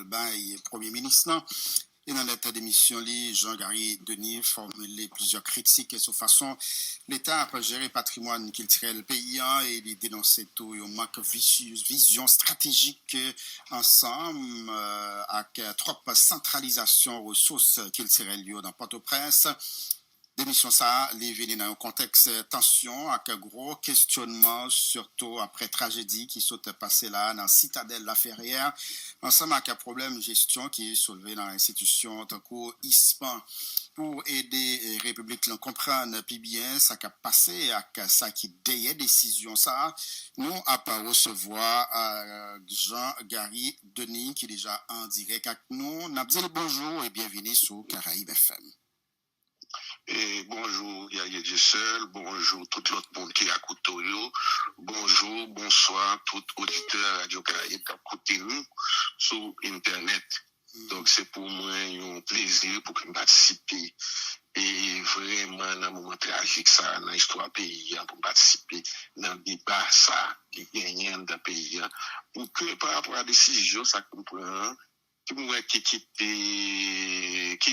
Albaï, Premier ministre. Et dans l'état d'émission, Jean-Gary Denis formulé plusieurs critiques sur façon l'État a géré le patrimoine culturel paysan et il dénonçait tout un manque vision stratégique ensemble avec trop centralisation ressources culturelles dans Port-au-Prince. Démission ça, les venus dans un contexte tension avec un gros questionnement, surtout après tragédie qui s'est passée là dans la citadelle La Ferrière, ensemble avec un problème de gestion qui est soulevé dans l'institution tant qu'au ISPAN. Pour aider la République à comprendre plus bien ce qui a passé avec ça qui déyait décision ça, nous allons recevoir Jean-Gary Denis qui est déjà en direct avec nous. Nabdil, bonjour et bienvenue sur Caraïbes FM. Et bonjour Yaya Djessel, bonjour tout l'autre monde qui est à Koutoyo, bonjour, bonsoir tout auditeur Radio Caraïbes qui a écouté nous sur Internet. Donc c'est pour moi un plaisir pour que je participe et vraiment dans un moment tragique ça, dans l'histoire du pays, pour participer dans le débat ça, qui gagne dans le pays, pour que par rapport à la décision, ça comprend. Qui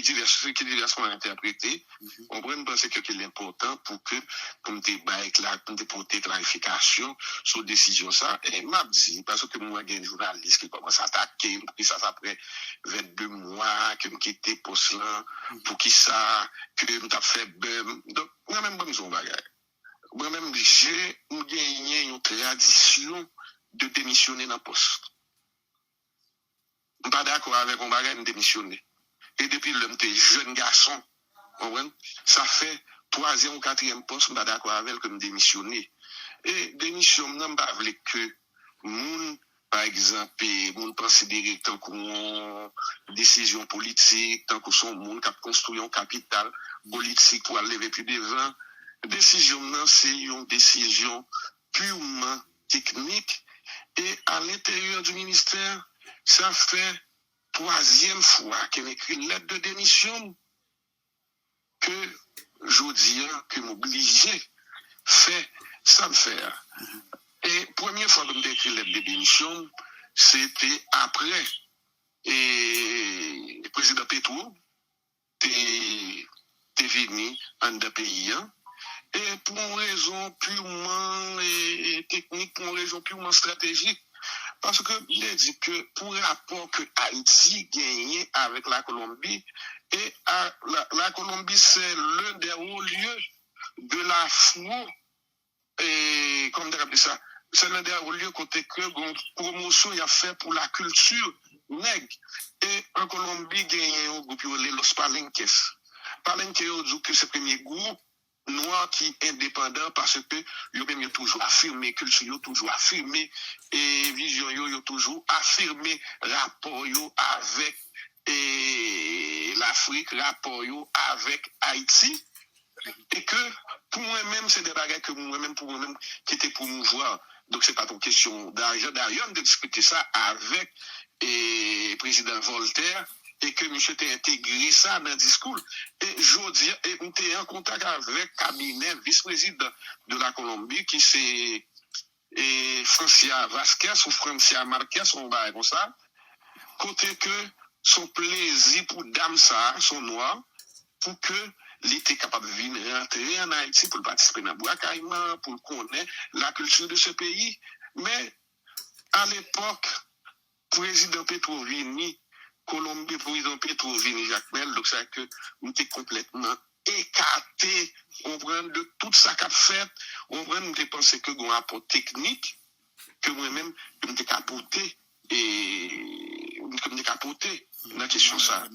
diversement interprété, on pourrait penser que c'est important pour que, comme débat comme des porter clarification sur décision ça, et m'a dit, parce que moi, j'ai un journaliste qui commence à attaquer, puis ça après 22 mois, que me quitter poste là, pour qui ça, que me fait donc, moi-même, bon, bagage. Moi-même, j'ai gagné une tradition de démissionner dans le poste. Je ne suis pas d'accord avec mon bagage de démissionner. Et depuis le jeune garçon, ça fait 3e ou 4e poste, je ne suis pas d'accord avec que je démissionner. Et démission, je ne pas que moun, par exemple, moun considéré tant qu'une décision politique, tant que son moun qui a construit un capital politique pour aller plus devant. Décision, c'est une décision purement technique. Et à l'intérieur du ministère, ça fait 3e fois qu'elle écrit une lettre de démission que je dis que m'obliger fait ça me faire. Et première fois que j'ai écrit une lettre de démission, c'était après et le président Petro t'es venu en de pays. Et pour une raison purement technique, pour une raison purement stratégique, parce que il a dit que pour le rapport que Haïti gagne avec la Colombie, et la Colombie c'est l'un des hauts lieux de l'Afro, et comme on appelle ça, c'est l'un des hauts lieux côté que une promotion il a fait pour la culture nègre. Et en Colombie gagne un groupe Los Palenques. Palenques dit que c'est le premier groupe noir qui est indépendant parce que yo même toujours affirmé culture yo toujours affirmé et vision yo toujours affirmé rapport yo avec l'Afrique, rapport yo avec Haïti, et que pour moi-même c'est des bagages que moi-même pour moi-même qui était pour mouvoir. Donc c'est pas une question d'argent. D'ailleurs de discuter ça avec le président Voltaire, et que monsieur t'a intégré ça dans le discours. Et je dis, et on était en contact avec le cabinet vice-président de la Colombie, qui c'est Francia Vasquez ou Francia Marquez, on va comme ça. Côté que son plaisir pour dame ça, son noir, pour que l'été capable de venir rentrer en Haïti pour participer dans Bois Caïman, pour connaître la culture de ce pays. Mais à l'époque, président Petro vini, Colombie, président Petro vini Jacques Mel, donc c'est que nous étions complètement écartés, on prend de tout ça qu'a fait, on prend nous pensé que un rapport technique, que moi-même, je me capoté, et comme des capoté, la question ça.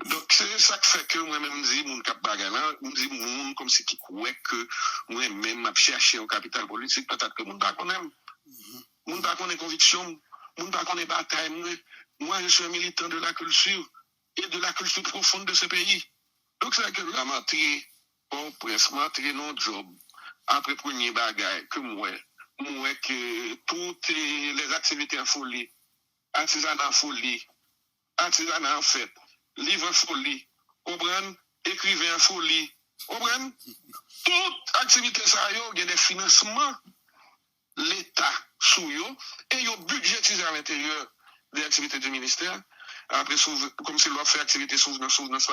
Donc c'est ça qui fait que moi-même, je dis, mon cap bagana, je dis, mon comme c'est qui croit que moi-même, je cherché un capital politique, peut-être que mon pas qu'on aime. Mon pas qu'on ait conviction, mon pas qu'on ait bataille, moi, je suis un militant de la culture et de la culture profonde de ce pays. Donc, c'est que la matière, on presse matière non job. Après, premier bagage, que moi, que toutes les activités en folie, artisanat en folie, artisanat en fête, livre en folie, comprendre, écrivain en folie, comprendre, toute activité ça, il y a des financements, l'État sous eux, et ils budgétisé à l'intérieur des activités du ministère. après, comme si l'on fait activité souvenance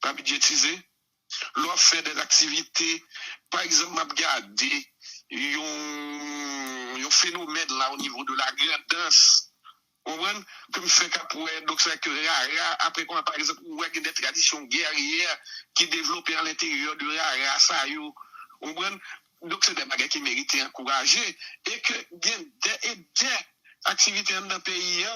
pas budgétisée. L'on fait des activités, par exemple, m'a regardé, un phénomène là au niveau de la danse. Comme fait qu'après, donc c'est que après qu'on a par exemple des traditions guerrières qui développent à l'intérieur de Rara, ça y est. Donc c'est des bagages qui méritent encourager et que des activités dans le pays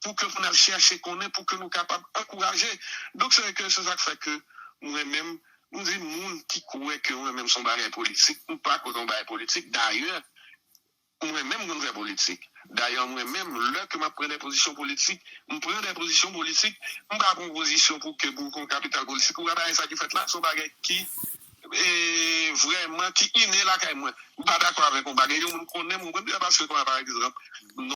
pour que nous cherchions qu'on est, pour que nous capables d'encourager. Donc c'est ça qui fait que moi-même, nous disons qui croient que nous-mêmes sont barrières politiques ou pas que nous barrières politiques. D'ailleurs, moi-même, nous sommes politiques. D'ailleurs, moi-même, là que je prends des positions politiques, je prends des positions politiques, je prends une position pour que pour capital politique, ou ça qui fait là, c'est un bagage qui est vraiment qui est né là, moi. Je ne suis pas d'accord avec un bagage, je connais, parce que, par exemple,